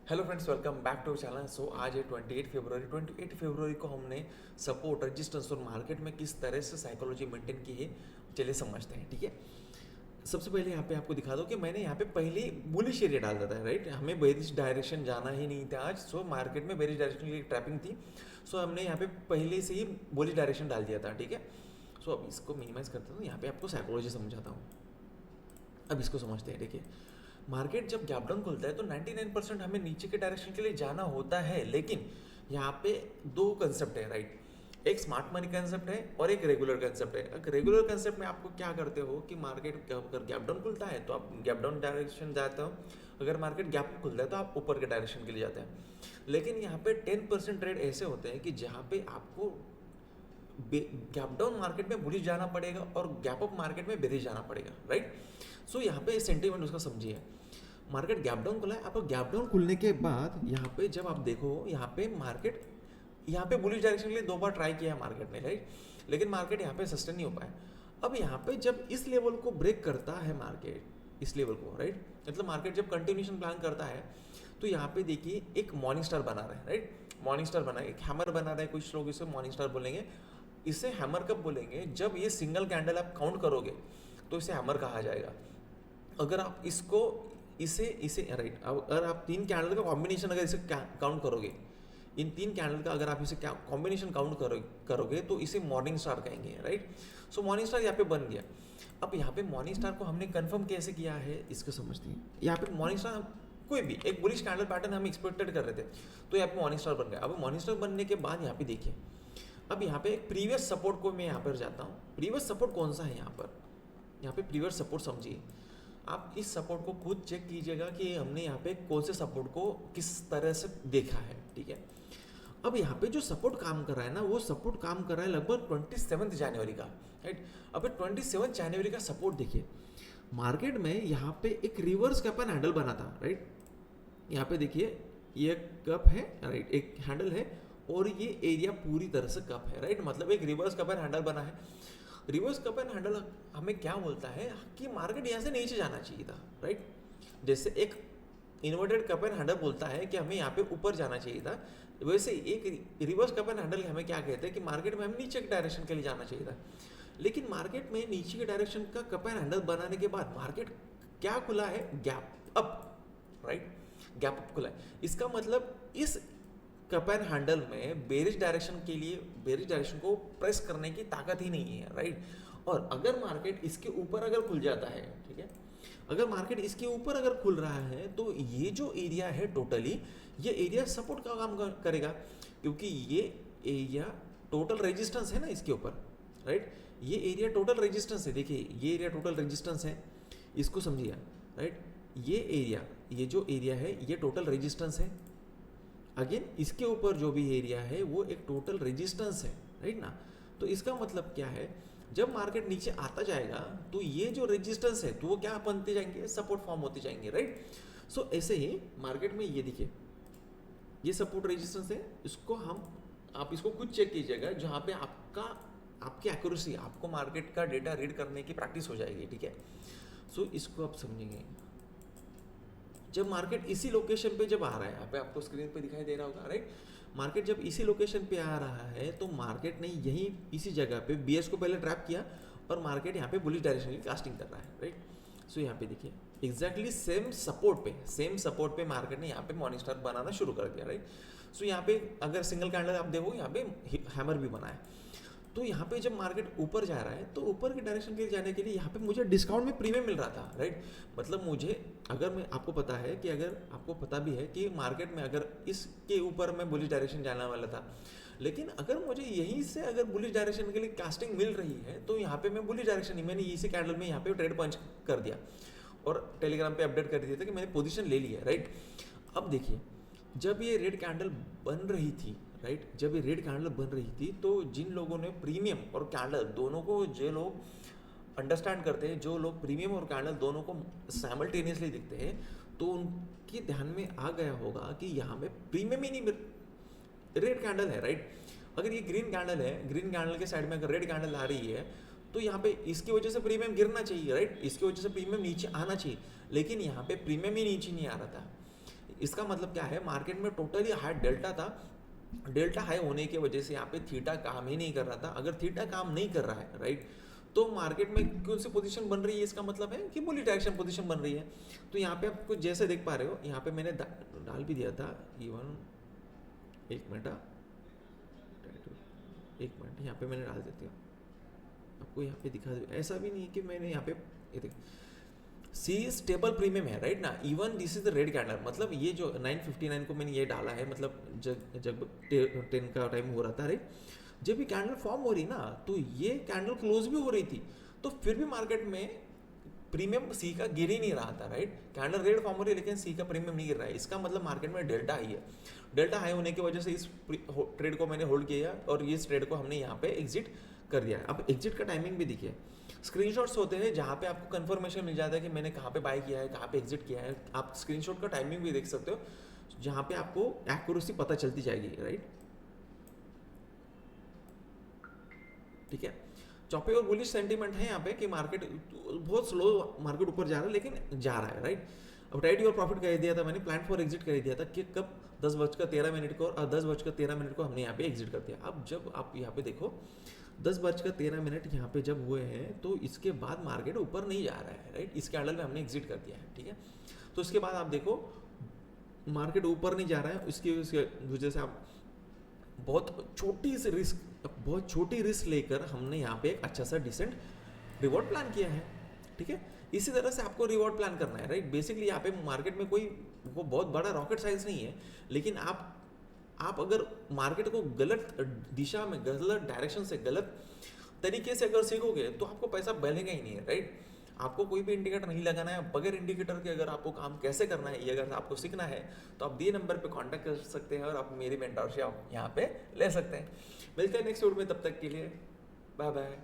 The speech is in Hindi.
Hello friends, welcome back to channel. So आज है 28 फरवरी को हमने सपोर्ट, रेजिस्टेंस और मार्केट में किस तरह से साइकोलॉजी मेंटेन की है, चलिए समझते हैं। ठीक है, सबसे पहले यहाँ पे आपको दिखा दो कि मैंने यहाँ पे पहले बुलिश एरिया डाल दिया था, राइट। हमें बेरिश डायरेक्शन जाना ही नहीं था आज। सो मार्केट में बेरिश डायरेक्शन की ट्रैपिंग थी। सो हमने यहाँ पे पहले से ही बुलिश डायरेक्शन डाल दिया था। ठीक है, सो अब इसको मिनिमाइज करते हैं। यहाँ पे आपको साइकोलॉजी समझाता हूँ। अब इसको समझते हैं। देखिए, मार्केट जब गैप डाउन खुलता है तो 99% हमें नीचे के डायरेक्शन के लिए जाना होता है, लेकिन यहाँ पे दो कंसेप्ट है, राइट। एक स्मार्ट मनी कंसेप्ट है और एक रेगुलर कंसेप्ट है। एक रेगुलर कंसेप्ट में आपको क्या करते हो कि मार्केट अगर गैप डाउन खुलता है तो आप गैप डाउन डायरेक्शन जाते हो, अगर मार्केट गैप खुलता है तो आप ऊपर के डायरेक्शन के लिए जाते हैं। लेकिन यहाँ पे 10% ट्रेड ऐसे होते हैं कि जहाँ पे आपको गैप डाउन मार्केट में बुलिश जाना पड़ेगा और गैप अप मार्केट में बेरिश जाना पड़ेगा, राइट। सो यहाँ पे सेंटीमेंट उसका समझिए। मार्केट गैप डाउन खुला है, आप गैप डाउन खुलने के बाद यहाँ पे जब आप देखो, यहाँ पे मार्केट यहाँ पे बुलिश डायरेक्शन के लिए दो बार ट्राई किया है मार्केट ने, राइट। लेकिन मार्केट यहाँ पे सस्टेन नहीं हो पाया। अब यहाँ पे जब इस लेवल को ब्रेक करता है मार्केट, इस लेवल को, राइट, मतलब मार्केट जब कंटिन्यूशन प्लान करता है तो यहाँ पे देखिए एक मॉर्निंग स्टार बना रहा है, राइट। मॉर्निंग स्टार बना है, एक हैमर बना रहा है, कुछ लोग इसे मॉर्निंग स्टार बोलेंगे। इसे हैमर कब बोलेंगे? जब ये सिंगल कैंडल आप काउंट करोगे तो इसे हैमर कहा जाएगा। अगर आप इसको इसे इसे राइट, अगर आप तीन कैंडल का कॉम्बिनेशन अगर इसे काउंट करोगे, इन तीन कैंडल का अगर आप इसे कॉम्बिनेशन काउंट करोगे तो इसे मॉर्निंग स्टार कहेंगे, राइट। सो मॉर्निंग स्टार यहाँ पे बन गया। अब यहाँ पे मॉर्निंग स्टार को हमने कंफर्म कैसे किया है इसको समझते हैं। यहाँ पे मॉर्निंग स्टार कोई भी एक बुलिश कैंडल पैटर्न हम एक्सपेक्टेड कर रहे थे, तो यहाँ पे मॉर्निंग स्टार बन गया। अब मॉर्निंग स्टार बनने के बाद यहाँ पे देखिए, अब यहाँ पे एक प्रीवियस सपोर्ट को मैं यहाँ पर जाता हूँ। प्रीवियस सपोर्ट कौन सा है यहाँ पर? यहाँ पे प्रीवियस सपोर्ट समझिए। आप इस सपोर्ट को खुद चेक कीजिएगा कि हमने यहाँ पे कौन से सपोर्ट को किस तरह से देखा है, ठीक है। अब यहाँ पे जो सपोर्ट काम कर रहा है ना, वो सपोर्ट काम कर रहा है लगभग 27 जनवरी का, राइट। अब 27 जनवरी का सपोर्ट देखिए, मार्केट में यहाँ पे एक रिवर्स कप एंड हैंडल बना था, राइट। यहाँ पे देखिए ये कप है, राइट, एक हैंडल है और ये एरिया पूरी तरह से कप है, राइट। मतलब एक रिवर्स कप एंड हैंडल बना है। रिवर्स कप एंड हैंडल हमें क्या बोलता है कि मार्केट यहाँ से नीचे जाना चाहिए था, राइट। जैसे एक इन्वर्टेड कप एंड हैंडल बोलता है कि हमें यहाँ पे ऊपर जाना चाहिए था, वैसे एक रिवर्स कप एंड हैंडल हमें क्या कहते हैं कि मार्केट में हमें नीचे के डायरेक्शन के लिए जाना चाहिए था। लेकिन मार्केट में नीचे के डायरेक्शन का कप एंड हैंडल बनाने के बाद मार्केट क्या खुला है? Gap up, right. Gap up खुला है। इसका मतलब इस कप एंड हैंडल में बेरिश डायरेक्शन के लिए, बेरिश डायरेक्शन को प्रेस करने की ताकत ही नहीं है, राइट। और अगर मार्केट इसके ऊपर अगर खुल जाता है, ठीक है, अगर मार्केट इसके ऊपर अगर खुल रहा है तो ये जो एरिया है टोटली, ये एरिया सपोर्ट का काम करेगा, क्योंकि ये एरिया टोटल रेजिस्टेंस है ना इसके ऊपर, राइट। ये एरिया टोटल रेजिस्टेंस है। देखिए ये एरिया टोटल रेजिस्टेंस है, इसको समझिए, राइट। ये एरिया, ये जो एरिया है ये टोटल रेजिस्टेंस है। अगेन इसके ऊपर जो भी एरिया है वो एक टोटल रेजिस्टेंस है, राइट ना। तो इसका मतलब क्या है, जब मार्केट नीचे आता जाएगा तो ये जो रेजिस्टेंस है तो वो क्या बनते जाएंगे? सपोर्ट फॉर्म होते जाएंगे, राइट। सो ऐसे ही मार्केट में ये देखिए, ये सपोर्ट रेजिस्टेंस है, इसको हम, आप इसको खुद चेक कीजिएगा जहाँ पे आपका, आपकी एक्यूरेसी, आपको मार्केट का डेटा रीड करने की प्रैक्टिस हो जाएगी, ठीक है। सो इसको आप समझेंगे। जब मार्केट इसी लोकेशन पे जब आ रहा है, यहाँ पे आपको स्क्रीन पे दिखाई दे रहा होगा, राइट। मार्केट जब इसी लोकेशन पे आ रहा है तो मार्केट ने यहीं इसी जगह पे बीएस को पहले ट्रैप किया और मार्केट यहाँ पे बुलिश डायरेक्शन की कास्टिंग कर रहा है, राइट। सो यहाँ पे देखिए एग्जैक्टली सेम सपोर्ट पे मार्केट ने यहाँ पे मॉर्निंग स्टार बनाना शुरू कर दिया, राइट। सो यहाँ पे अगर सिंगल कैंडल आप देखो, यहाँ पे हैमर भी बना है। तो यहाँ पे जब मार्केट ऊपर जा रहा है तो ऊपर के डायरेक्शन के लिए जाने के लिए यहाँ पे मुझे डिस्काउंट में प्रीमियम मिल रहा था, राइट। मतलब मुझे, अगर मैं, आपको पता है कि, अगर आपको पता भी है कि मार्केट में अगर इसके ऊपर मैं बुलिश डायरेक्शन जाने वाला था, लेकिन अगर मुझे यहीं से अगर बुलिश डायरेक्शन के लिए कास्टिंग मिल रही है तो यहाँ पे मैं बुलिश डायरेक्शन ही, मैंने इसी कैंडल में यहाँ पे ट्रेड पंच कर दिया और टेलीग्राम पे अपडेट कर दिया था कि मैंने पोजीशन ले ली है, राइट। अब देखिए, जब ये रेड कैंडल बन रही थी, राइट, जब ये रेड कैंडल बन रही थी तो जिन लोगों ने प्रीमियम और कैंडल दोनों को, जो लोग अंडरस्टैंड करते हैं, जो लोग प्रीमियम और कैंडल दोनों को साइमल्टेनियसली देखते हैं, तो उनके ध्यान में आ गया होगा कि यहाँ में प्रीमियम ही नहीं, रेड कैंडल है, राइट। अगर ये ग्रीन कैंडल है, ग्रीन कैंडल के साइड में अगर रेड कैंडल आ रही है तो यहाँ पे इसकी वजह से प्रीमियम गिरना चाहिए, राइट। इसकी वजह से प्रीमियम नीचे आना चाहिए, लेकिन यहाँ पे प्रीमियम ही नीचे नहीं आ रहा था। इसका मतलब क्या है, मार्केट में टोटली हाई डेल्टा था, डेल्टा हाई होने की वजह से यहाँ पे थीटा काम ही नहीं कर रहा था। अगर थीटा काम नहीं कर रहा है राइट, तो मार्केट में कौन सी पोजीशन बन रही है, इसका मतलब है कि बुलिश डायरेक्शन पोजीशन बन रही है। तो यहाँ पे आप कुछ जैसे देख पा रहे हो, यहाँ पे मैंने डाल भी दिया था इवन, एक मिनट, एक मिनट यहाँ पे मैंने डाल देती हूँ आपको, यहाँ पे दिखा दे। ऐसा भी नहीं है कि मैंने यहाँ पे, ये देख सी स्टेबल प्रीमियम है राइट ना, even this is the red candle, मतलब ये जो 959 को मैंने ये डाला है, मतलब जब 10 का टाइम हो रहा था राइट, जब ये कैंडल फॉर्म हो रही ना, तो ये कैंडल क्लोज भी हो रही थी, तो फिर भी मार्केट में प्रीमियम सी का गिर ही नहीं रहा था राइट। कैंडल रेड फॉर्म हो रही है लेकिन सी का प्रीमियम नहीं गिर रहा है, इसका मतलब मार्केट में डेल्टा हाई है। डेल्टा हाई होने की वजह से इस ट्रेड को मैंने होल्ड किया और इस ट्रेड को हमने यहाँ पे एग्जिट कर दिया है। अब एग्जिट का टाइमिंग भी देखिए, स्क्रीनशॉट्स होते हैं जहाँ पे आपको कंफर्मेशन मिल जाता है कि मैंने कहाँ पे बाय किया है, कहाँ पे एग्जिट किया है। आप स्क्रीनशॉट का टाइमिंग भी देख सकते हो, जहाँ पे आपको एक्यूरेसी पता चलती जाएगी राइट। ठीक है, चौपे और बुलिश सेंटीमेंट है यहाँ पे कि मार्केट बहुत स्लो, मार्केट ऊपर जा रहा है लेकिन जा रहा है राइट। अब टाइट योर प्रॉफिट कर दिया था मैंने, प्लान फॉर एग्जिट कर दिया था कि कब 10:13 को, और 10:13 को हमने यहाँ पे एग्जिट कर दिया। अब जब आप यहाँ पे देखो 10:13 यहाँ पे जब हुए हैं, तो इसके बाद मार्केट ऊपर नहीं जा रहा है राइट, इस कैंडल में हमने एग्जिट कर दिया है। ठीक है, तो इसके बाद आप देखो मार्केट ऊपर नहीं जा रहा है, उसकी वजह से आप बहुत छोटी रिस्क लेकर हमने यहाँ पे एक अच्छा सा डिसेंट रिवॉर्ड प्लान किया है। ठीक है, इसी तरह से आपको रिवॉर्ड प्लान करना है राइट। बेसिकली यहाँ पे मार्केट में कोई वो बहुत बड़ा रॉकेट साइंस नहीं है, लेकिन आप अगर मार्केट को गलत दिशा में, गलत डायरेक्शन से, गलत तरीके से अगर सीखोगे तो आपको पैसा बनेगा ही नहीं है राइट। आपको कोई भी इंडिकेटर नहीं लगाना है, बगैर इंडिकेटर के अगर आपको काम कैसे करना है, ये अगर आपको सीखना है तो आप दिए नंबर पे कांटेक्ट कर सकते हैं और आप मेरी मेंटरशिप यहाँ पे ले सकते हैं। मिलते हैं नेक्स्ट वीडियो में, तब तक के लिए बाय बाय।